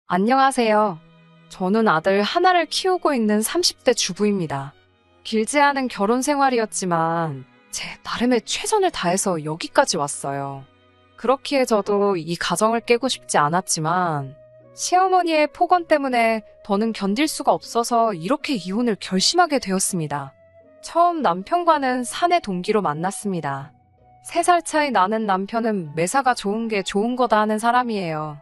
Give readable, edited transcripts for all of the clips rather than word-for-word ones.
안녕하세요. 저는 아들 하나를 키우고 있는 30대 주부입니다. 길지 않은 결혼 생활이었지만 제 나름의 최선을 다해서 여기까지 왔어요. 그렇기에 저도 이 가정을 깨고 싶지 않았지만 시어머니의 폭언 때문에 더는 견딜 수가 없어서 이렇게 이혼을 결심하게 되었습니다. 처음 남편과는 사내 동기로 만났습니다. 3살 차이 나는 남편은 매사가 좋은 게 좋은 거다 하는 사람이에요.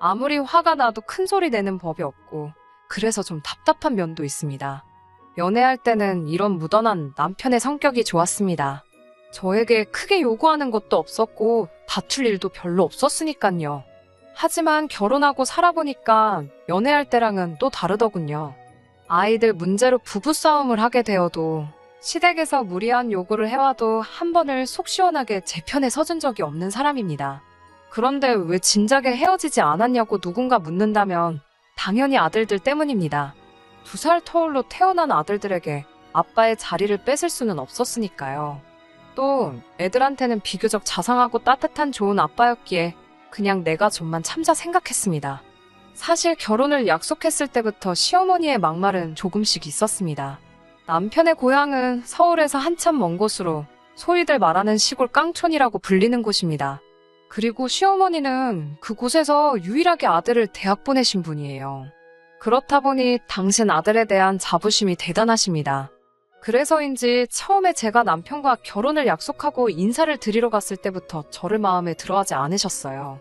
아무리 화가 나도 큰 소리 내는 법이 없고 그래서 좀 답답한 면도 있습니다. 연애할 때는 이런 무던한 남편의 성격이 좋았습니다. 저에게 크게 요구하는 것도 없었고 다툴 일도 별로 없었으니까요. 하지만 결혼하고 살아보니까 연애할 때랑은 또 다르더군요. 아이들 문제로 부부싸움을 하게 되어도 시댁에서 무리한 요구를 해와도 한 번을 속 시원하게 제 편에 서준 적이 없는 사람입니다. 그런데 왜 진작에 헤어지지 않았냐고 누군가 묻는다면 당연히 아들들 때문입니다. 2살 터울로 태어난 아들들에게 아빠의 자리를 뺏을 수는 없었으니까요. 또 애들한테는 비교적 자상하고 따뜻한 좋은 아빠였기에 그냥 내가 좀만 참자 생각했습니다. 사실 결혼을 약속했을 때부터 시어머니의 막말은 조금씩 있었습니다. 남편의 고향은 서울에서 한참 먼 곳으로 소위들 말하는 시골 깡촌이라고 불리는 곳입니다. 그리고 시어머니는 그곳에서 유일하게 아들을 대학 보내신 분이에요. 그렇다 보니 당신 아들에 대한 자부심이 대단하십니다. 그래서인지 처음에 제가 남편과 결혼을 약속하고 인사를 드리러 갔을 때부터 저를 마음에 들어하지 않으셨어요.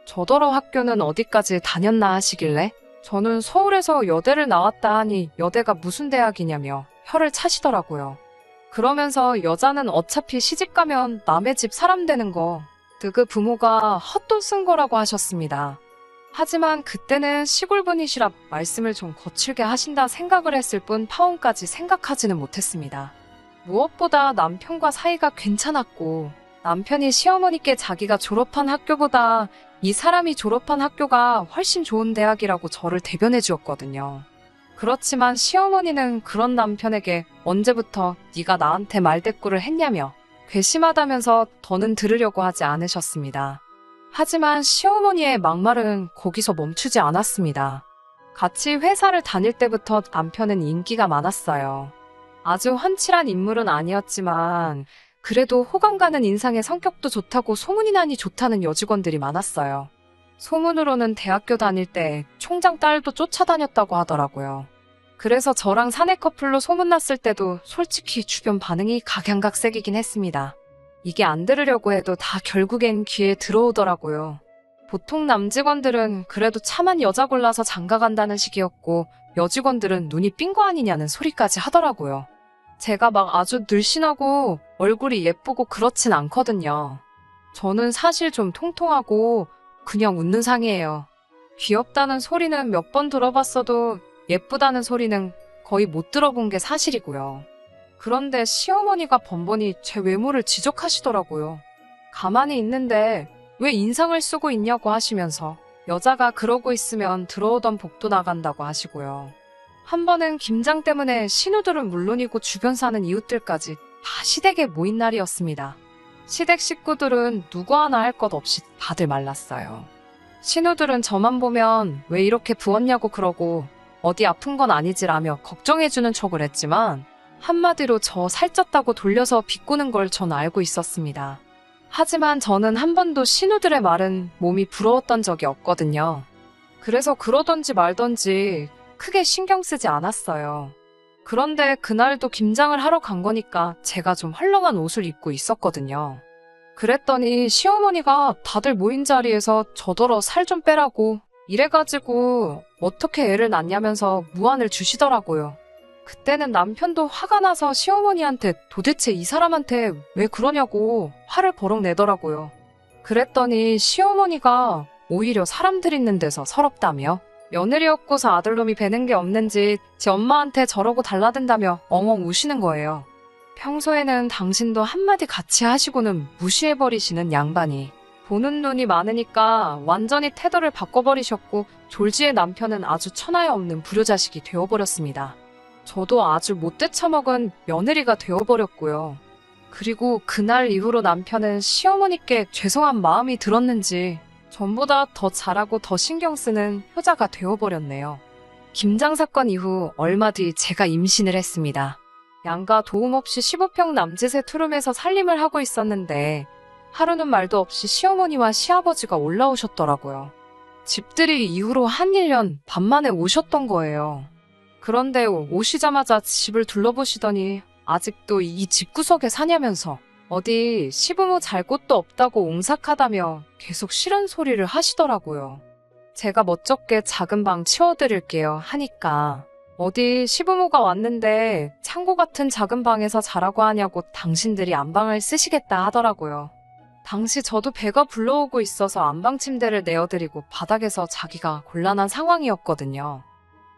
저더러 학교는 어디까지 다녔나 하시길래 저는 서울에서 여대를 나왔다 하니 여대가 무슨 대학이냐며 혀를 차시더라고요. 그러면서 여자는 어차피 시집가면 남의 집 사람 되는 거 그 부모가 헛돈 쓴 거라고 하셨습니다. 하지만 그때는 시골분이시라 말씀을 좀 거칠게 하신다 생각을 했을 뿐 파혼까지 생각하지는 못했습니다. 무엇보다 남편과 사이가 괜찮았고 남편이 시어머니께 자기가 졸업한 학교보다 이 사람이 졸업한 학교가 훨씬 좋은 대학이라고 저를 대변해 주었거든요. 그렇지만 시어머니는 그런 남편에게 언제부터 네가 나한테 말대꾸를 했냐며 괘씸하다면서 더는 들으려고 하지 않으셨습니다. 하지만 시어머니의 막말은 거기서 멈추지 않았습니다. 같이 회사를 다닐 때부터 남편은 인기가 많았어요. 아주 훤칠한 인물은 아니었지만 그래도 호감 가는 인상의 성격도 좋다고 소문이 나니 좋다는 여직원들이 많았어요. 소문으로는 대학교 다닐 때 총장 딸도 쫓아다녔다고 하더라고요. 그래서 저랑 사내 커플로 소문났을 때도 솔직히 주변 반응이 각양각색이긴 했습니다. 이게 안 들으려고 해도 다 결국엔 귀에 들어오더라고요. 보통 남직원들은 그래도 참한 여자 골라서 장가간다는 식이었고 여직원들은 눈이 삔 거 아니냐는 소리까지 하더라고요. 제가 막 아주 늘씬하고 얼굴이 예쁘고 그렇진 않거든요. 저는 사실 좀 통통하고 그냥 웃는 상이에요. 귀엽다는 소리는 몇 번 들어봤어도 예쁘다는 소리는 거의 못 들어본 게 사실이고요. 그런데 시어머니가 번번이 제 외모를 지적하시더라고요. 가만히 있는데 왜 인상을 쓰고 있냐고 하시면서 여자가 그러고 있으면 들어오던 복도 나간다고 하시고요. 한 번은 김장 때문에 신우들은 물론이고 주변 사는 이웃들까지 다 시댁에 모인 날이었습니다. 시댁 식구들은 누구 하나 할 것 없이 다들 말랐어요. 신우들은 저만 보면 왜 이렇게 부었냐고 그러고 어디 아픈 건 아니지라며 걱정해주는 척을 했지만 한마디로 저 살쪘다고 돌려서 비꼬는 걸 전 알고 있었습니다. 하지만 저는 한 번도 신우들의 말은 몸이 부러웠던 적이 없거든요. 그래서 그러던지 말던지 크게 신경 쓰지 않았어요. 그런데 그날도 김장을 하러 간 거니까 제가 좀 헐렁한 옷을 입고 있었거든요. 그랬더니 시어머니가 다들 모인 자리에서 저더러 살 좀 빼라고 이래가지고 어떻게 애를 낳냐면서 무안을 주시더라고요. 그때는 남편도 화가 나서 시어머니한테 도대체 이 사람한테 왜 그러냐고 화를 버럭 내더라고요. 그랬더니 시어머니가 오히려 사람들 있는 데서 서럽다며 며느리 없고서 아들놈이 배는 게 없는지 지 엄마한테 저러고 달라든다며 엉엉 우시는 거예요. 평소에는 당신도 한마디 같이 하시고는 무시해버리시는 양반이 보는 눈이 많으니까 완전히 태도를 바꿔버리셨고 졸지의 남편은 아주 천하에 없는 불효자식이 되어버렸습니다. 저도 아주 못돼 처먹은 며느리가 되어버렸고요. 그리고 그날 이후로 남편은 시어머니께 죄송한 마음이 들었는지 전보다 더 잘하고 더 신경 쓰는 효자가 되어버렸네요. 김장 사건 이후 얼마 뒤 제가 임신을 했습니다. 양가 도움 없이 15평 남짓의 투룸에서 살림을 하고 있었는데 하루는 말도 없이 시어머니와 시아버지가 올라오셨더라고요. 집들이 이후로 한 1년 반 만에 오셨던 거예요. 그런데 오시자마자 집을 둘러보시더니 아직도 이 집구석에 사냐면서 어디 시부모 잘 곳도 없다고 옹삭하다며 계속 싫은 소리를 하시더라고요. 제가 멋쩍게 작은 방 치워드릴게요 하니까 어디 시부모가 왔는데 창고 같은 작은 방에서 자라고 하냐고 당신들이 안방을 쓰시겠다 하더라고요. 당시 저도 배가 불러오고 있어서 안방 침대를 내어드리고 바닥에서 자기가 곤란한 상황이었거든요.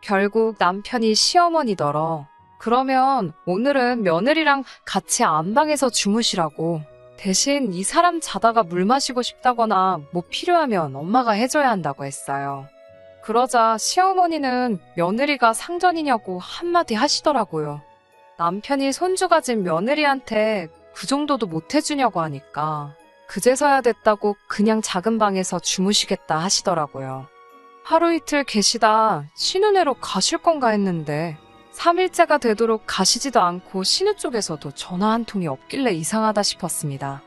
결국 남편이 시어머니더러 그러면 오늘은 며느리랑 같이 안방에서 주무시라고 대신 이 사람 자다가 물 마시고 싶다거나 뭐 필요하면 엄마가 해줘야 한다고 했어요. 그러자 시어머니는 며느리가 상전이냐고 한마디 하시더라고요. 남편이 손주 가진 며느리한테 그 정도도 못 해주냐고 하니까 그제서야 됐다고 그냥 작은 방에서 주무시겠다 하시더라고요. 하루 이틀 계시다 신우네로 가실 건가 했는데 3일째가 되도록 가시지도 않고 신우 쪽에서도 전화 한 통이 없길래 이상하다 싶었습니다.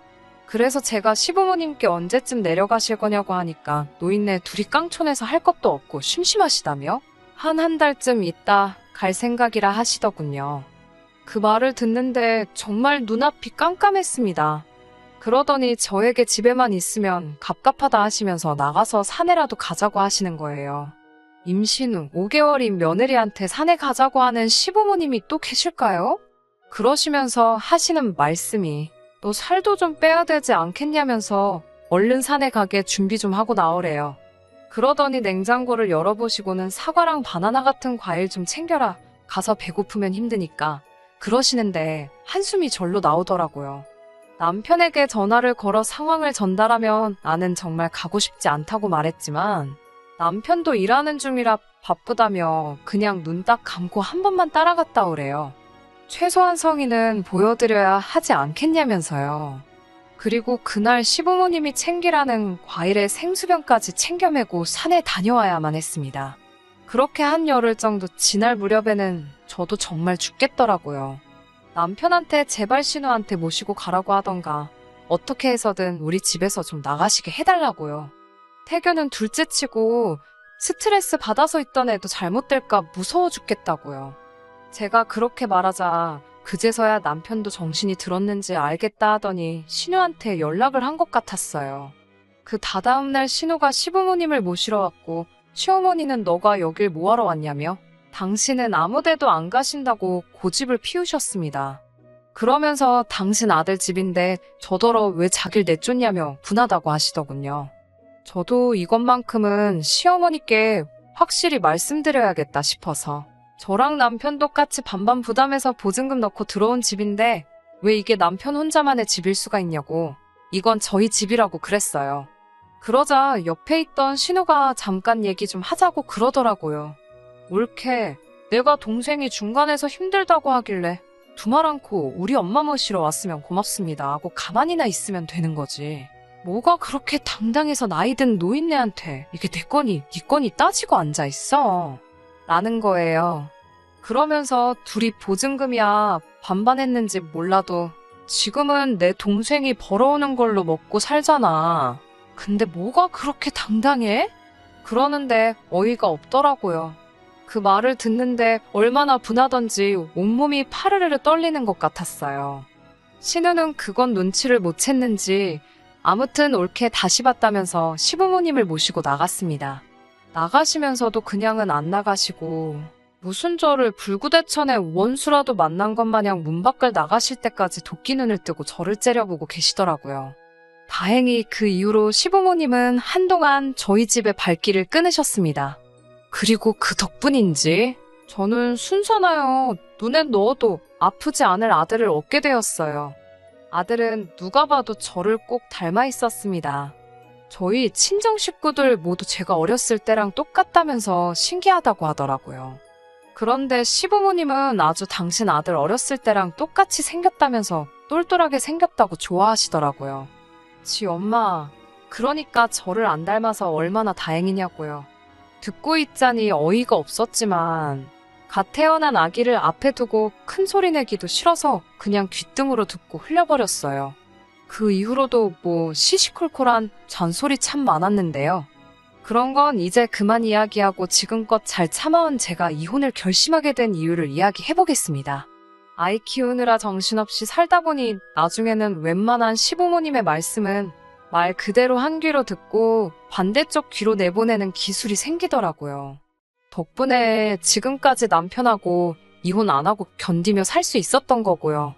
그래서 제가 시부모님께 언제쯤 내려가실 거냐고 하니까 노인네 둘이 깡촌에서 할 것도 없고 심심하시다며 한 달쯤 있다 갈 생각이라 하시더군요. 그 말을 듣는데 정말 눈앞이 깜깜했습니다. 그러더니 저에게 집에만 있으면 갑갑하다 하시면서 나가서 산에라도 가자고 하시는 거예요. 임신 후 5개월인 며느리한테 산에 가자고 하는 시부모님이 또 계실까요? 그러시면서 하시는 말씀이 너 살도 좀 빼야 되지 않겠냐면서 얼른 산에 가게 준비 좀 하고 나오래요. 그러더니 냉장고를 열어보시고는 사과랑 바나나 같은 과일 좀 챙겨라. 가서 배고프면 힘드니까. 그러시는데 한숨이 절로 나오더라고요. 남편에게 전화를 걸어 상황을 전달하면 나는 정말 가고 싶지 않다고 말했지만 남편도 일하는 중이라 바쁘다며 그냥 눈 딱 감고 한 번만 따라갔다 오래요. 최소한 성의는 보여드려야 하지 않겠냐면서요. 그리고 그날 시부모님이 챙기라는 과일에 생수병까지 챙겨 메고 산에 다녀와야만 했습니다. 그렇게 한 열흘 정도 지날 무렵에는 저도 정말 죽겠더라고요. 남편한테 제발 신우한테 모시고 가라고 하던가 어떻게 해서든 우리 집에서 좀 나가시게 해달라고요. 태교는 둘째치고 스트레스 받아서 있던 애도 잘못될까 무서워 죽겠다고요. 제가 그렇게 말하자 그제서야 남편도 정신이 들었는지 알겠다 하더니 신우한테 연락을 한 것 같았어요. 그 다다음 날 신우가 시부모님을 모시러 왔고 시어머니는 너가 여길 뭐하러 왔냐며 당신은 아무데도 안 가신다고 고집을 피우셨습니다. 그러면서 당신 아들 집인데 저더러 왜 자길 내쫓냐며 분하다고 하시더군요. 저도 이것만큼은 시어머니께 확실히 말씀드려야겠다 싶어서 저랑 남편 똑같이 반반 부담해서 보증금 넣고 들어온 집인데 왜 이게 남편 혼자만의 집일 수가 있냐고 이건 저희 집이라고 그랬어요. 그러자 옆에 있던 신우가 잠깐 얘기 좀 하자고 그러더라고요. 옳게 내가 동생이 중간에서 힘들다고 하길래 두말 않고 우리 엄마 모시러 왔으면 고맙습니다 하고 가만히나 있으면 되는 거지. 뭐가 그렇게 당당해서 나이든 노인네한테 이게 내 거니 네 거니 따지고 앉아있어 라는 거예요. 그러면서 둘이 보증금이야 반반했는지 몰라도 지금은 내 동생이 벌어오는 걸로 먹고 살잖아. 근데 뭐가 그렇게 당당해? 그러는데 어이가 없더라고요. 그 말을 듣는데 얼마나 분하던지 온몸이 파르르르 떨리는 것 같았어요. 신우는 그건 눈치를 못 챘는지 아무튼 옳게 다시 봤다면서 시부모님을 모시고 나갔습니다. 나가시면서도 그냥은 안 나가시고 무슨 저를 불구대천의 원수라도 만난 것 마냥 문 밖을 나가실 때까지 도끼 눈을 뜨고 저를 째려보고 계시더라고요. 다행히 그 이후로 시부모님은 한동안 저희 집에 발길을 끊으셨습니다. 그리고 그 덕분인지 저는 순산하여 눈에 넣어도 아프지 않을 아들을 얻게 되었어요. 아들은 누가 봐도 저를 꼭 닮아 있었습니다. 저희 친정 식구들 모두 제가 어렸을 때랑 똑같다면서 신기하다고 하더라고요. 그런데 시부모님은 아주 당신 아들 어렸을 때랑 똑같이 생겼다면서 똘똘하게 생겼다고 좋아하시더라고요. 지 엄마, 그러니까 저를 안 닮아서 얼마나 다행이냐고요. 듣고 있자니 어이가 없었지만 갓 태어난 아기를 앞에 두고 큰 소리 내기도 싫어서 그냥 귓등으로 듣고 흘려버렸어요. 그 이후로도 시시콜콜한 잔소리 참 많았는데요. 그런 건 이제 그만 이야기하고 지금껏 잘 참아온 제가 이혼을 결심하게 된 이유를 이야기해보겠습니다. 아이 키우느라 정신없이 살다 보니 나중에는 웬만한 시부모님의 말씀은 말 그대로 한 귀로 듣고 반대쪽 귀로 내보내는 기술이 생기더라고요. 덕분에 지금까지 남편하고 이혼 안 하고 견디며 살 수 있었던 거고요.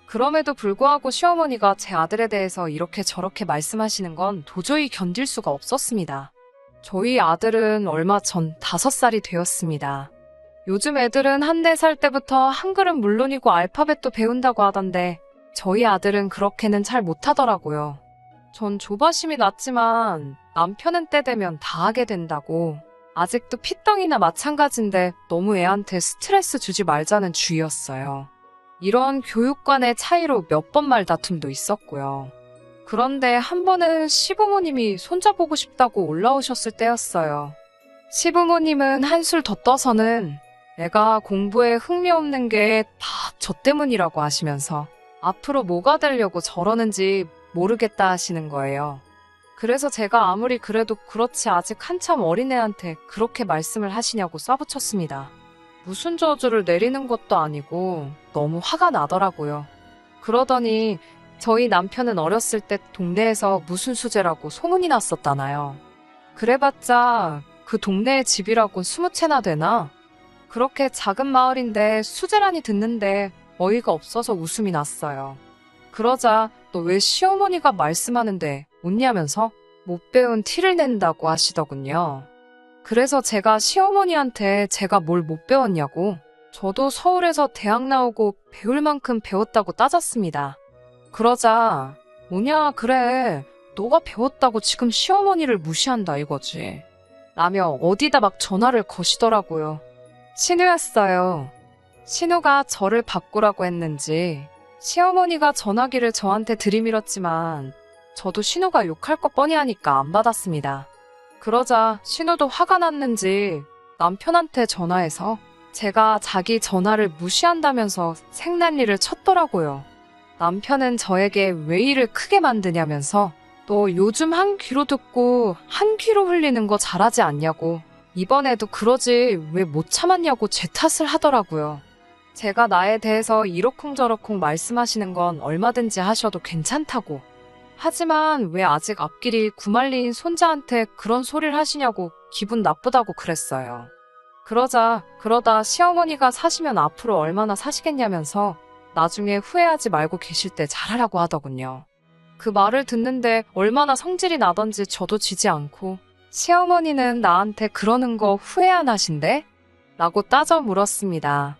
그럼에도 불구하고 시어머니가 제 아들에 대해서 이렇게 저렇게 말씀하시는 건 도저히 견딜 수가 없었습니다. 저희 아들은 얼마 전 5살이 되었습니다. 요즘 애들은 한 4살 때부터 한글은 물론이고 알파벳도 배운다고 하던데 저희 아들은 그렇게는 잘 못하더라고요. 전 조바심이 났지만 남편은 때 되면 다 하게 된다고. 아직도 피덩이나 마찬가지인데 너무 애한테 스트레스 주지 말자는 주의였어요. 이런 교육관의 차이로 몇 번 말다툼도 있었고요. 그런데 한 번은 시부모님이 손자보고 싶다고 올라오셨을 때였어요. 시부모님은 한술 더 떠서는 애가 공부에 흥미 없는 게 다 저 때문이라고 하시면서 앞으로 뭐가 되려고 저러는지 모르겠다 하시는 거예요. 그래서 제가 아무리 그래도 그렇지 아직 한참 어린애한테 그렇게 말씀을 하시냐고 쏴붙였습니다. 무슨 저주를 내리는 것도 아니고 너무 화가 나더라고요. 그러더니 저희 남편은 어렸을 때 동네에서 무슨 수재라고 소문이 났었다나요. 그래봤자 그 동네의 집이라고 20채나 되나? 그렇게 작은 마을인데 수재라니 듣는데 어이가 없어서 웃음이 났어요. 그러자 너 왜 시어머니가 말씀하는데 웃냐면서 못 배운 티를 낸다고 하시더군요. 그래서 제가 시어머니한테 제가 뭘 못 배웠냐고, 저도 서울에서 대학 나오고 배울 만큼 배웠다고 따졌습니다. 그러자 뭐냐 그래 너가 배웠다고 지금 시어머니를 무시한다 이거지 라며 어디다 막 전화를 거시더라고요. 신우였어요. 신우가 저를 바꾸라고 했는지 시어머니가 전화기를 저한테 들이밀었지만 저도 신우가 욕할 것 뻔히 하니까 안 받았습니다. 그러자 신우도 화가 났는지 남편한테 전화해서 제가 자기 전화를 무시한다면서 생난리를 쳤더라고요. 남편은 저에게 왜 일을 크게 만드냐면서 너 요즘 한 귀로 듣고 한 귀로 흘리는 거 잘하지 않냐고, 이번에도 그러지 왜 못 참았냐고 제 탓을 하더라고요. 제가 나에 대해서 이러쿵저러쿵 말씀하시는 건 얼마든지 하셔도 괜찮다고. 하지만 왜 아직 앞길이 구말리인 손자한테 그런 소리를 하시냐고 기분 나쁘다고 그랬어요. 그러다 시어머니가 사시면 앞으로 얼마나 사시겠냐면서 나중에 후회하지 말고 계실 때 잘하라고 하더군요. 그 말을 듣는데 얼마나 성질이 나던지 저도 지지 않고 시어머니는 나한테 그러는 거 후회 안 하신대? 라고 따져 물었습니다.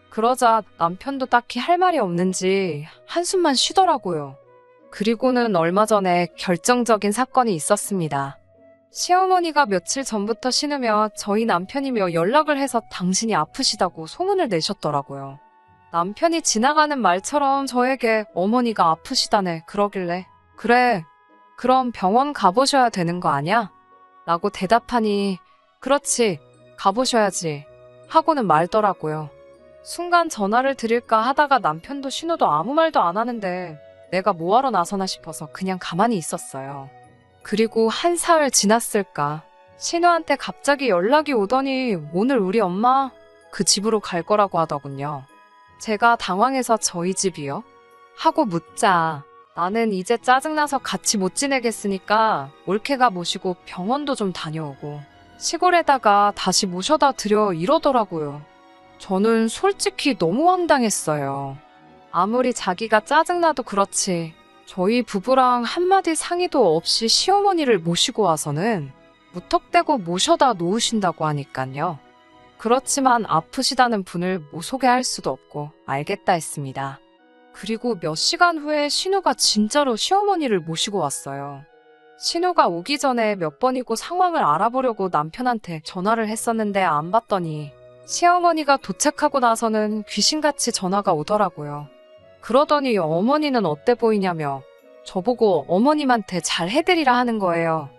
그러자 남편도 딱히 할 말이 없는지 한숨만 쉬더라고요. 그리고는 얼마 전에 결정적인 사건이 있었습니다. 시어머니가 며칠 전부터 신으며 저희 남편이며 연락을 해서 당신이 아프시다고 소문을 내셨더라고요. 남편이 지나가는 말처럼 저에게 어머니가 아프시다네 그러길래 그래 그럼 병원 가보셔야 되는 거 아냐? 라고 대답하니 그렇지 가보셔야지 하고는 말더라고요. 순간 전화를 드릴까 하다가 남편도 신호도 아무 말도 안 하는데 내가 뭐하러 나서나 싶어서 그냥 가만히 있었어요. 그리고 한 사흘 지났을까 신우한테 갑자기 연락이 오더니 오늘 우리 엄마 그 집으로 갈 거라고 하더군요. 제가 당황해서 저희 집이요? 하고 묻자 나는 이제 짜증나서 같이 못 지내겠으니까 올케가 모시고 병원도 좀 다녀오고 시골에다가 다시 모셔다 드려 이러더라고요. 저는 솔직히 너무 황당했어요. 아무리 자기가 짜증나도 그렇지 저희 부부랑 한마디 상의도 없이 시어머니를 모시고 와서는 무턱대고 모셔다 놓으신다고 하니깐요. 그렇지만 아프시다는 분을 못 소개할 수도 없고 알겠다 했습니다. 그리고 몇 시간 후에 신우가 진짜로 시어머니를 모시고 왔어요. 신우가 오기 전에 몇 번이고 상황을 알아보려고 남편한테 전화를 했었는데 안 받더니 시어머니가 도착하고 나서는 귀신같이 전화가 오더라고요. 그러더니 어머니는 어때 보이냐며 저보고 어머님한테 잘 해드리라 하는 거예요.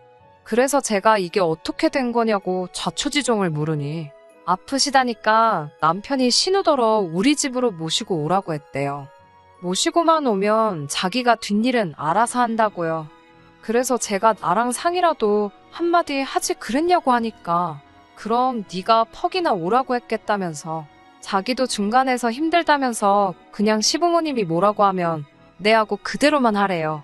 그래서 제가 이게 어떻게 된 거냐고 자초지종을 물으니 아프시다니까 남편이 신우더러 우리 집으로 모시고 오라고 했대요. 모시고만 오면 자기가 뒷일은 알아서 한다고요. 그래서 제가 나랑 상의라도 한마디 하지 그랬냐고 하니까 그럼 네가 퍽이나 오라고 했겠다면서 자기도 중간에서 힘들다면서 그냥 시부모님이 뭐라고 하면 네 하고 그대로만 하래요.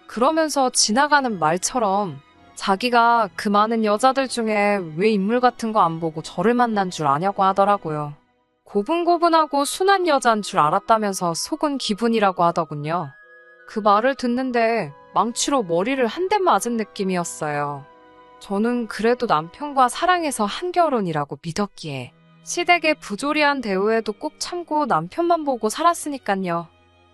그러면서 지나가는 말처럼 자기가 그 많은 여자들 중에 왜 인물 같은 거 안 보고 저를 만난 줄 아냐고 하더라고요. 고분고분하고 순한 여잔 줄 알았다면서 속은 기분이라고 하더군요. 그 말을 듣는데 망치로 머리를 한 대 맞은 느낌이었어요. 저는 그래도 남편과 사랑해서 한 결혼이라고 믿었기에 시댁의 부조리한 대우에도 꼭 참고 남편만 보고 살았으니깐요.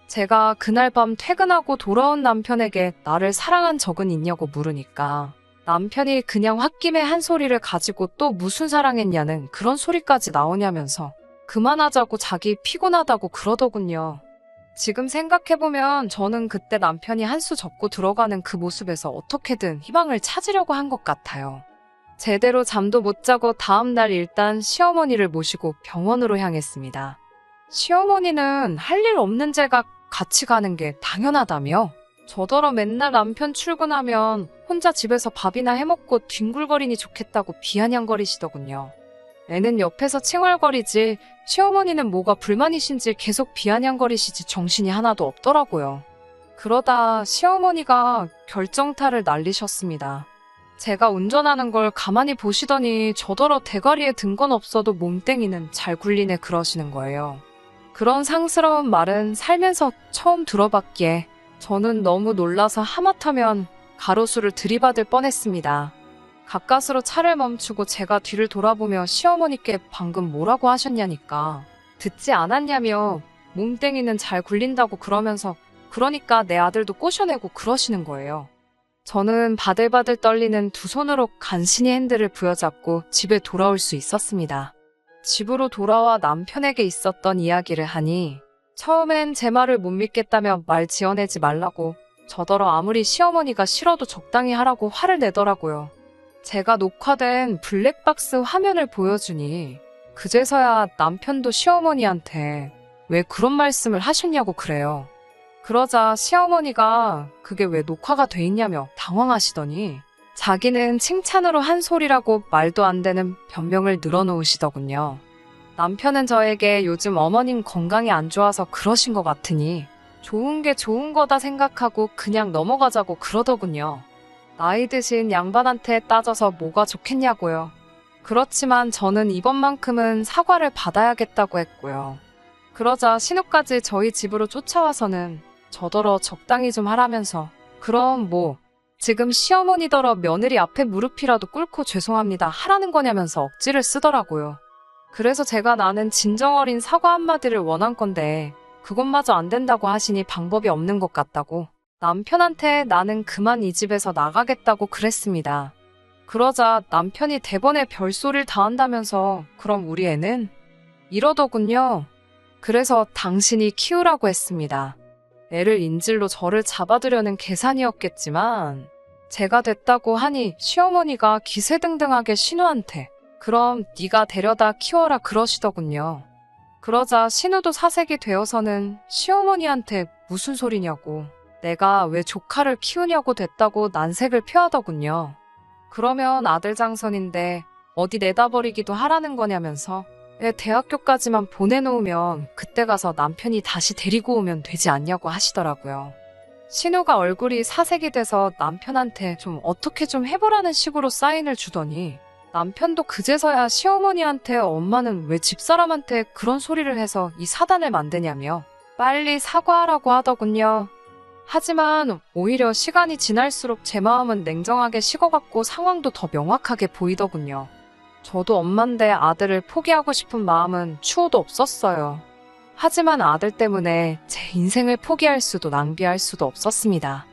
제가 그날 밤 퇴근하고 돌아온 남편에게 나를 사랑한 적은 있냐고 물으니까 남편이 그냥 홧김에 한 소리를 가지고 또 무슨 사랑했냐는 그런 소리까지 나오냐면서 그만하자고 자기 피곤하다고 그러더군요. 지금 생각해보면 저는 그때 남편이 한 수 접고 들어가는 그 모습에서 어떻게든 희망을 찾으려고 한 것 같아요. 제대로 잠도 못 자고 다음날 일단 시어머니를 모시고 병원으로 향했습니다. 시어머니는 할 일 없는 제가 같이 가는 게 당연하다며 저더러 맨날 남편 출근하면 혼자 집에서 밥이나 해먹고 뒹굴거리니 좋겠다고 비아냥거리시더군요. 애는 옆에서 칭얼거리지 시어머니는 뭐가 불만이신지 계속 비아냥거리시지 정신이 하나도 없더라고요. 그러다 시어머니가 결정타를 날리셨습니다. 제가 운전하는 걸 가만히 보시더니 저더러 대가리에 든 건 없어도 몸땡이는 잘 굴리네 그러시는 거예요. 그런 상스러운 말은 살면서 처음 들어봤기에 저는 너무 놀라서 하마터면 가로수를 들이받을 뻔했습니다. 가까스로 차를 멈추고 제가 뒤를 돌아보며 시어머니께 방금 뭐라고 하셨냐니까 듣지 않았냐며 몸땡이는 잘 굴린다고 그러면서 그러니까 내 아들도 꼬셔내고 그러시는 거예요. 저는 바들바들 떨리는 두 손으로 간신히 핸들을 부여잡고 집에 돌아올 수 있었습니다. 집으로 돌아와 남편에게 있었던 이야기를 하니 처음엔 제 말을 못 믿겠다며 말 지어내지 말라고 저더러 아무리 시어머니가 싫어도 적당히 하라고 화를 내더라고요. 제가 녹화된 블랙박스 화면을 보여주니 그제서야 남편도 시어머니한테 왜 그런 말씀을 하셨냐고 그래요. 그러자 시어머니가 그게 왜 녹화가 돼 있냐며 당황하시더니 자기는 칭찬으로 한 소리라고 말도 안 되는 변명을 늘어놓으시더군요. 남편은 저에게 요즘 어머님 건강이 안 좋아서 그러신 것 같으니 좋은 게 좋은 거다 생각하고 그냥 넘어가자고 그러더군요. 나이 드신 양반한테 따져서 뭐가 좋겠냐고요. 그렇지만 저는 이번만큼은 사과를 받아야겠다고 했고요. 그러자 신우까지 저희 집으로 쫓아와서는 저더러 적당히 좀 하라면서 그럼 뭐 지금 시어머니더러 며느리 앞에 무릎이라도 꿇고 죄송합니다 하라는 거냐면서 억지를 쓰더라고요. 그래서 제가 나는 진정 어린 사과 한마디를 원한 건데 그것마저 안 된다고 하시니 방법이 없는 것 같다고 남편한테 나는 그만 이 집에서 나가겠다고 그랬습니다. 그러자 남편이 대번에 별소리를 다 한다면서 그럼 우리 애는? 이러더군요. 그래서 당신이 키우라고 했습니다. 애를 인질로 저를 잡아두려는 계산이었겠지만 제가 됐다고 하니 시어머니가 기세등등하게 신우한테 그럼 네가 데려다 키워라 그러시더군요. 그러자 신우도 사색이 되어서는 시어머니한테 무슨 소리냐고 내가 왜 조카를 키우냐고 됐다고 난색을 표하더군요. 그러면 아들 장선인데 어디 내다버리기도 하라는 거냐면서 애 대학교까지만 보내놓으면 그때 가서 남편이 다시 데리고 오면 되지 않냐고 하시더라고요. 신우가 얼굴이 사색이 돼서 남편한테 좀 어떻게 좀 해보라는 식으로 사인을 주더니 남편도 그제서야 시어머니한테 엄마는 왜 집사람한테 그런 소리를 해서 이 사단을 만드냐며 빨리 사과하라고 하더군요. 하지만 오히려 시간이 지날수록 제 마음은 냉정하게 식어갔고 상황도 더 명확하게 보이더군요. 저도 엄만데 아들을 포기하고 싶은 마음은 추호도 없었어요. 하지만 아들 때문에 제 인생을 포기할 수도 낭비할 수도 없었습니다.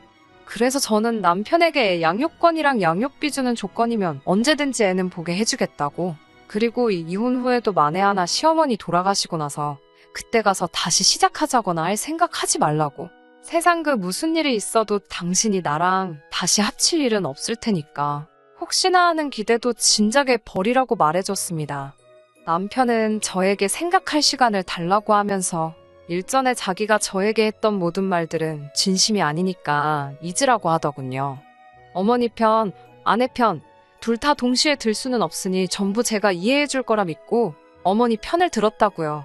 그래서 저는 남편에게 양육권이랑 양육비 주는 조건이면 언제든지 애는 보게 해주겠다고. 그리고 이혼 후에도 만에 하나 시어머니 돌아가시고 나서 그때 가서 다시 시작하자거나 할 생각하지 말라고 세상 그 무슨 일이 있어도 당신이 나랑 다시 합칠 일은 없을 테니까 혹시나 하는 기대도 진작에 버리라고 말해줬습니다. 남편은 저에게 생각할 시간을 달라고 하면서 일전에 자기가 저에게 했던 모든 말들은 진심이 아니니까 잊으라고 하더군요. 어머니 편, 아내 편, 둘 다 동시에 들 수는 없으니 전부 제가 이해해 줄 거라 믿고 어머니 편을 들었다고요.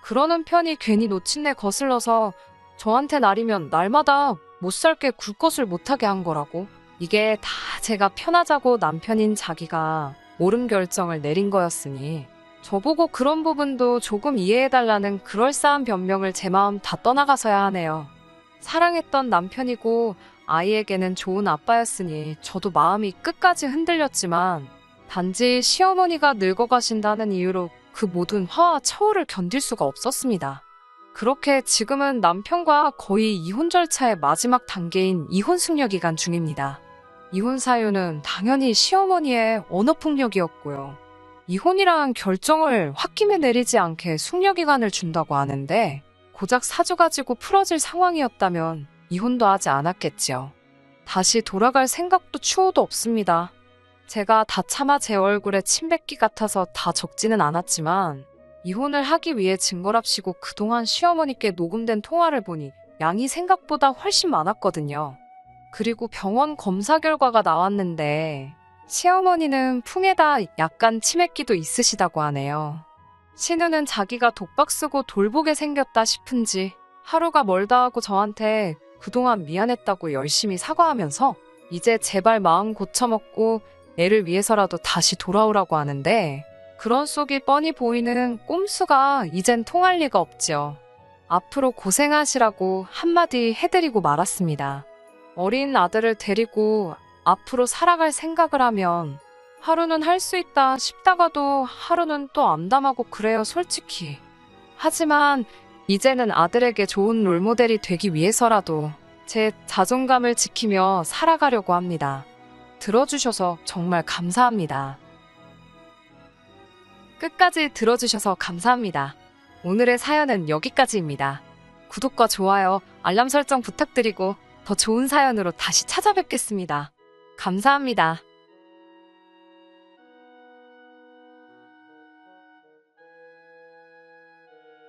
그러는 편이 괜히 놓친내 거슬러서 저한테 날이면 날마다 못 살게 굴 것을 못하게 한 거라고. 이게 다 제가 편하자고 남편인 자기가 옳은 결정을 내린 거였으니 저보고 그런 부분도 조금 이해해달라는 그럴싸한 변명을 제 마음 다 떠나가서야 하네요. 사랑했던 남편이고 아이에게는 좋은 아빠였으니 저도 마음이 끝까지 흔들렸지만 단지 시어머니가 늙어가신다는 이유로 그 모든 화와 처우를 견딜 수가 없었습니다. 그렇게 지금은 남편과 거의 이혼 절차의 마지막 단계인 이혼 숙려 기간 중입니다. 이혼 사유는 당연히 시어머니의 언어 폭력이었고요. 이혼이란 결정을 홧김에 내리지 않게 숙려 기간을 준다고 하는데 고작 사주 가지고 풀어질 상황이었다면 이혼도 하지 않았겠지요. 다시 돌아갈 생각도 추호도 없습니다. 제가 다 참아 제 얼굴에 침 뱉기 같아서 다 적지는 않았지만 이혼을 하기 위해 증거랍시고 그동안 시어머니께 녹음된 통화를 보니 양이 생각보다 훨씬 많았거든요. 그리고 병원 검사 결과가 나왔는데 시어머니는 풍에다 약간 치매기도 있으시다고 하네요. 신우는 자기가 독박 쓰고 돌보게 생겼다 싶은지 하루가 멀다 하고 저한테 그동안 미안했다고 열심히 사과하면서 이제 제발 마음 고쳐먹고 애를 위해서라도 다시 돌아오라고 하는데 그런 속이 뻔히 보이는 꼼수가 이젠 통할 리가 없지요. 앞으로 고생하시라고 한마디 해드리고 말았습니다. 어린 아들을 데리고 앞으로 살아갈 생각을 하면 하루는 할 수 있다 싶다가도 하루는 또 암담하고 그래요, 솔직히. 하지만 이제는 아들에게 좋은 롤모델이 되기 위해서라도 제 자존감을 지키며 살아가려고 합니다. 들어주셔서 정말 감사합니다. 끝까지 들어주셔서 감사합니다. 오늘의 사연은 여기까지입니다. 구독과 좋아요, 알람 설정 부탁드리고 더 좋은 사연으로 다시 찾아뵙겠습니다. 감사합니다.